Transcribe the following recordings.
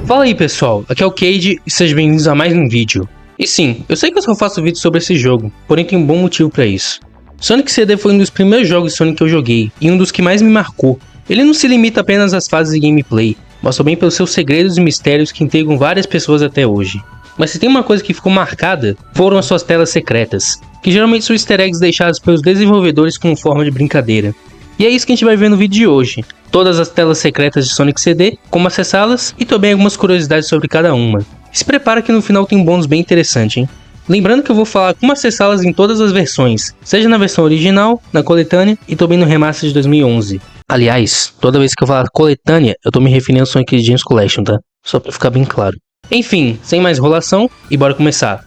Fala aí pessoal, aqui é o Cade e sejam bem-vindos a mais um vídeo. E sim, eu sei que eu só faço vídeo sobre esse jogo, porém tem um bom motivo pra isso. Sonic CD foi um dos primeiros jogos de Sonic que eu joguei, e um dos que mais me marcou. Ele não se limita apenas às fases de gameplay, mas também pelos seus segredos e mistérios que intrigam várias pessoas até hoje. Mas se tem uma coisa que ficou marcada, foram as suas telas secretas, que geralmente são easter eggs deixados pelos desenvolvedores como forma de brincadeira. E é isso que a gente vai ver no vídeo de hoje, todas as telas secretas de Sonic CD, como acessá-las e também algumas curiosidades sobre cada uma. Se prepara que no final tem um bônus bem interessante, hein? Lembrando que eu vou falar como acessá-las em todas as versões, seja na versão original, na coletânea e também no remaster de 2011. Aliás, toda vez que eu falar coletânea, eu tô me referindo ao Sonic Gems Collection, tá? Só pra ficar bem claro. Enfim, sem mais enrolação e bora começar.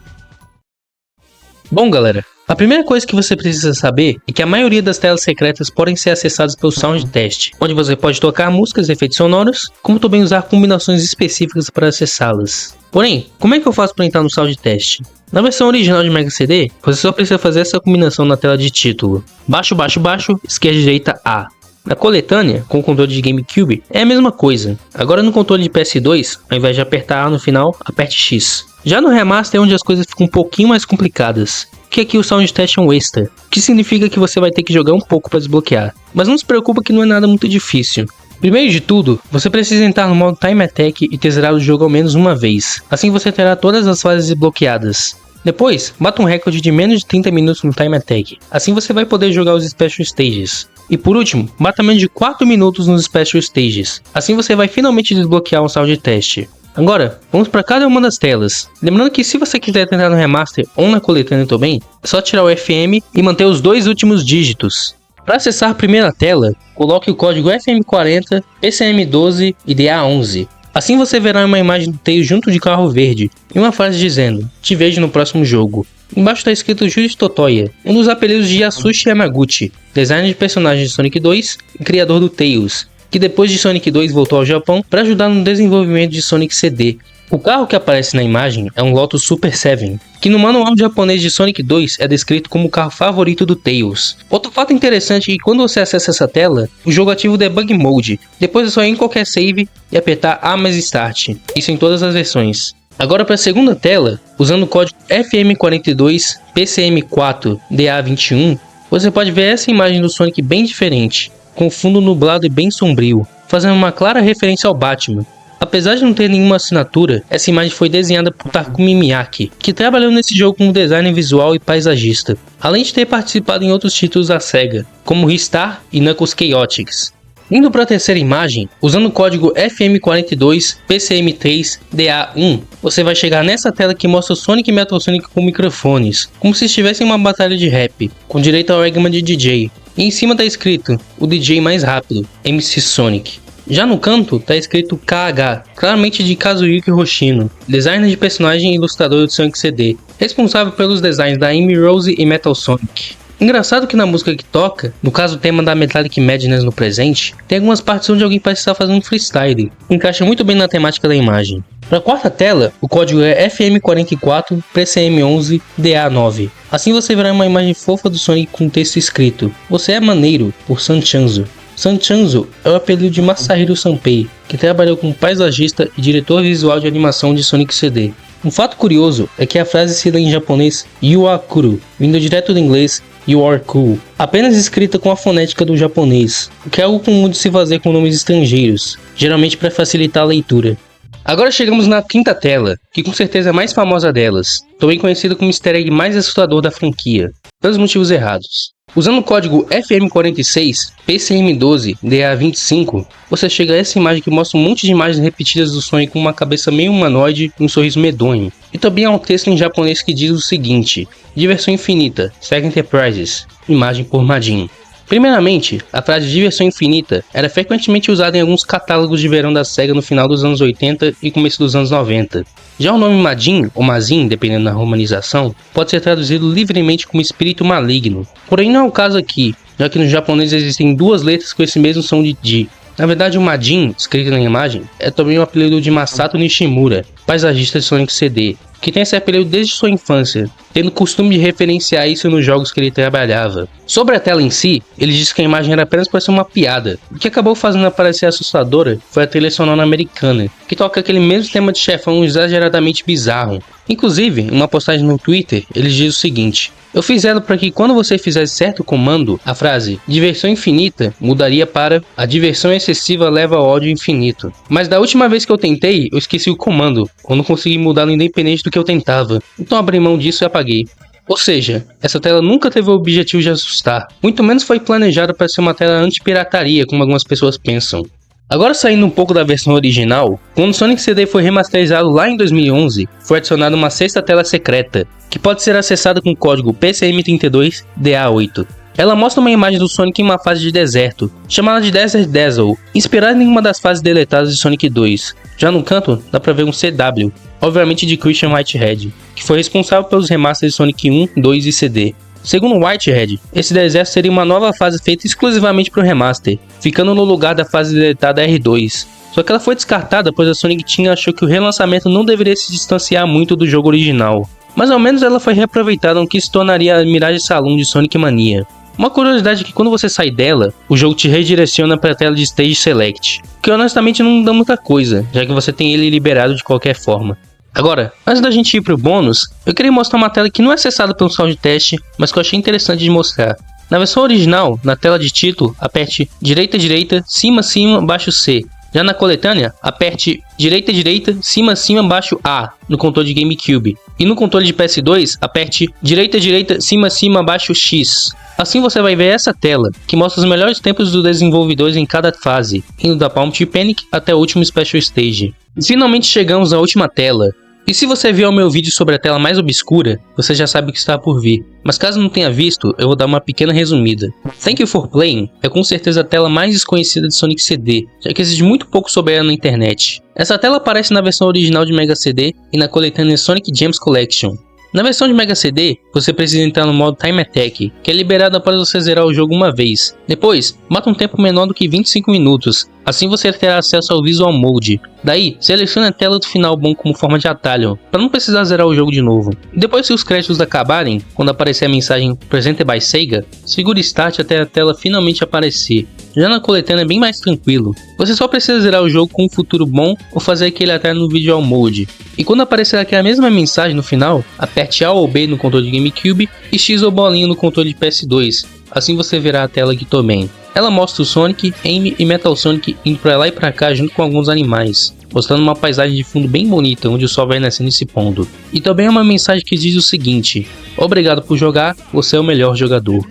Bom galera, a primeira coisa que você precisa saber é que a maioria das telas secretas podem ser acessadas pelo Sound Test, onde você pode tocar músicas e efeitos sonoros, como também usar combinações específicas para acessá-las. Porém, como é que eu faço para entrar no Sound Test? Na versão original de Mega CD, você só precisa fazer essa combinação na tela de título: baixo, baixo, baixo, esquerda, direita, A. Na coletânea, com o controle de GameCube, é a mesma coisa. Agora no controle de PS2, ao invés de apertar A no final, aperte X. Já no remaster é onde as coisas ficam um pouquinho mais complicadas, que aqui o Sound Test é um extra, que significa que você vai ter que jogar um pouco para desbloquear. Mas não se preocupa que não é nada muito difícil. Primeiro de tudo, você precisa entrar no modo Time Attack e ter zerado o jogo ao menos uma vez, assim você terá todas as fases desbloqueadas. Depois, bata um recorde de menos de 30 minutos no Time Attack, assim você vai poder jogar os Special Stages. E por último, bata menos de 4 minutos nos Special Stages, assim você vai finalmente desbloquear um Sound Test. Agora, vamos para cada uma das telas. Lembrando que se você quiser tentar no remaster ou na coletânea também, é só tirar o FM e manter os dois últimos dígitos. Para acessar a primeira tela, coloque o código FM40, PCM12 e DA11. Assim você verá uma imagem do Tails junto de carro verde e uma frase dizendo: "Te vejo no próximo jogo". Embaixo está escrito Yuji Totoya, um dos apelidos de Yasushi Yamaguchi, designer de personagens de Sonic 2 e criador do Tails, que depois de Sonic 2 voltou ao Japão para ajudar no desenvolvimento de Sonic CD. O carro que aparece na imagem é um Lotus Super 7, que no manual japonês de Sonic 2 é descrito como o carro favorito do Tails. Outro fato interessante é que quando você acessa essa tela, o jogo ativa o Debug Mode, depois é só ir em qualquer save e apertar A mais Start, isso em todas as versões. Agora para a segunda tela, usando o código FM42 PCM4 DA21, você pode ver essa imagem do Sonic bem diferente, com fundo nublado e bem sombrio, fazendo uma clara referência ao Batman. Apesar de não ter nenhuma assinatura, essa imagem foi desenhada por Takumi Miyake, que trabalhou nesse jogo como designer visual e paisagista, além de ter participado em outros títulos da SEGA, como Ristar e Knuckles Chaotix. Indo para a terceira imagem, usando o código FM42 PCM3 DA1, você vai chegar nessa tela que mostra o Sonic e Metal Sonic com microfones, como se estivessem em uma batalha de rap, com direito ao Eggman de DJ. E em cima está escrito, o DJ mais rápido, MC Sonic. Já no canto está escrito KH, claramente de Kazuyuki Hoshino, designer de personagem e ilustrador do Sonic CD, responsável pelos designs da Amy Rose e Metal Sonic. Engraçado que na música que toca, no caso o tema da Metallic Madness no presente, tem algumas partes onde alguém parece estar fazendo freestyle, encaixa muito bem na temática da imagem. Para a quarta tela, o código é FM44 PCM11 DA9. Assim você verá uma imagem fofa do Sonic com texto escrito: "Você é maneiro", por Sanchanzo. Sanchanzo é o apelido de Masahiro Sanpei, que trabalhou como paisagista e diretor visual de animação de Sonic CD. Um fato curioso é que a frase se lê em japonês "You are cool", vindo direto do inglês "You are cool", apenas escrita com a fonética do japonês, o que é algo comum de se fazer com nomes estrangeiros, geralmente para facilitar a leitura. Agora chegamos na quinta tela, que com certeza é a mais famosa delas, também conhecida como o easter egg mais assustador da franquia, pelos motivos errados. Usando o código FM46 PCM12 DA25, você chega a essa imagem que mostra um monte de imagens repetidas do Sonic com uma cabeça meio humanoide e um sorriso medonho. E também há um texto em japonês que diz o seguinte: "Diversão infinita, Sega Enterprises, imagem por Majin". Primeiramente, a frase "diversão infinita" era frequentemente usada em alguns catálogos de verão da SEGA no final dos anos 80 e começo dos anos 90. Já o nome Majin, ou Mazin, dependendo da romanização, pode ser traduzido livremente como espírito maligno. Porém não é o caso aqui, já que no japonês existem duas letras com esse mesmo som de Ji. Na verdade o Majin, escrito na imagem, é também o apelido de Masato Nishimura, paisagista de Sonic CD, que tem esse apelido desde sua infância, tendo o costume de referenciar isso nos jogos que ele trabalhava. Sobre a tela em si, ele disse que a imagem era apenas para ser uma piada. O que acabou fazendo ela parecer assustadora foi a trilha sonora americana, que toca aquele mesmo tema de chefão exageradamente bizarro. Inclusive, em uma postagem no Twitter, ele diz o seguinte: eu fiz ela para que quando você fizesse certo comando, a frase diversão infinita mudaria para a diversão excessiva leva ao ódio infinito. Mas da última vez que eu tentei, eu esqueci o comando, ou não consegui mudá-lo independente do que eu tentava. Então abri mão disso e apaguei. Ou seja, essa tela nunca teve o objetivo de assustar, muito menos foi planejada para ser uma tela anti-pirataria, como algumas pessoas pensam. Agora saindo um pouco da versão original, quando Sonic CD foi remasterizado lá em 2011, foi adicionada uma sexta tela secreta, que pode ser acessada com o código PCM32DA8. Ela mostra uma imagem do Sonic em uma fase de deserto, chamada de Desert Dazzle, inspirada em uma das fases deletadas de Sonic 2. Já no canto, dá pra ver um CW, obviamente de Christian Whitehead, que foi responsável pelos remasters de Sonic 1, 2 e CD. Segundo Whitehead, esse deserto seria uma nova fase feita exclusivamente para o remaster, ficando no lugar da fase deletada R2. Só que ela foi descartada pois a Sonic Team achou que o relançamento não deveria se distanciar muito do jogo original. Mas ao menos ela foi reaproveitada no que se tornaria a Mirage Saloon de Sonic Mania. Uma curiosidade é que quando você sai dela, o jogo te redireciona para a tela de Stage Select, que honestamente não dá muita coisa, já que você tem ele liberado de qualquer forma. Agora, antes da gente ir pro bônus, eu queria mostrar uma tela que não é acessada pelo sound teste, mas que eu achei interessante de mostrar. Na versão original, na tela de título, aperte direita, direita, cima, cima, baixo C. Já na coletânea, aperte direita, direita, cima, cima, baixo A, no controle de GameCube. E no controle de PS2, aperte direita, direita, cima, cima, baixo X. Assim você vai ver essa tela, que mostra os melhores tempos dos desenvolvedores em cada fase, indo da Palm to Panic até o último Special Stage. E finalmente chegamos à última tela. E se você viu o meu vídeo sobre a tela mais obscura, você já sabe o que está por vir. Mas caso não tenha visto, eu vou dar uma pequena resumida. Thank You For Playing é com certeza a tela mais desconhecida de Sonic CD, já que existe muito pouco sobre ela na internet. Essa tela aparece na versão original de Mega CD e na coletânea Sonic Gems Collection. Na versão de Mega CD, você precisa entrar no modo Time Attack, que é liberado após você zerar o jogo uma vez. Depois, mata um tempo menor do que 25 minutos, assim você terá acesso ao Visual Mode. Daí, selecione a tela do final bom como forma de atalho, para não precisar zerar o jogo de novo. E depois que os créditos acabarem, quando aparecer a mensagem Presented by Sega, segure Start até a tela finalmente aparecer. Já na coletânea é bem mais tranquilo, você só precisa zerar o jogo com um futuro bom ou fazer aquele atalho no Visual Mode. E quando aparecer aquela mesma mensagem no final, aperte A ou B no controle de GameCube e X ou bolinha no controle de PS2, assim você verá a tela aqui também. Ela mostra o Sonic, Amy e Metal Sonic indo pra lá e pra cá junto com alguns animais, mostrando uma paisagem de fundo bem bonita onde o sol vai nascendo e se pondo. E também é uma mensagem que diz o seguinte: obrigado por jogar, você é o melhor jogador.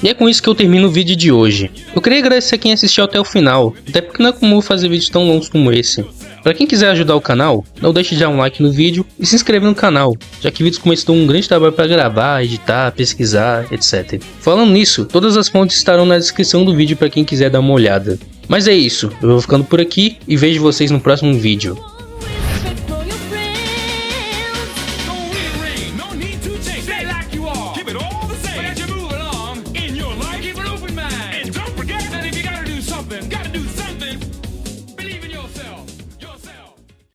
E é com isso que eu termino o vídeo de hoje. Eu queria agradecer a quem assistiu até o final, até porque não é comum fazer vídeos tão longos como esse. Para quem quiser ajudar o canal, não deixe de dar um like no vídeo e se inscrever no canal, já que vídeos como esse dão um grande trabalho para gravar, editar, pesquisar, etc. Falando nisso, todas as fontes estarão na descrição do vídeo para quem quiser dar uma olhada. Mas é isso, eu vou ficando por aqui e vejo vocês no próximo vídeo.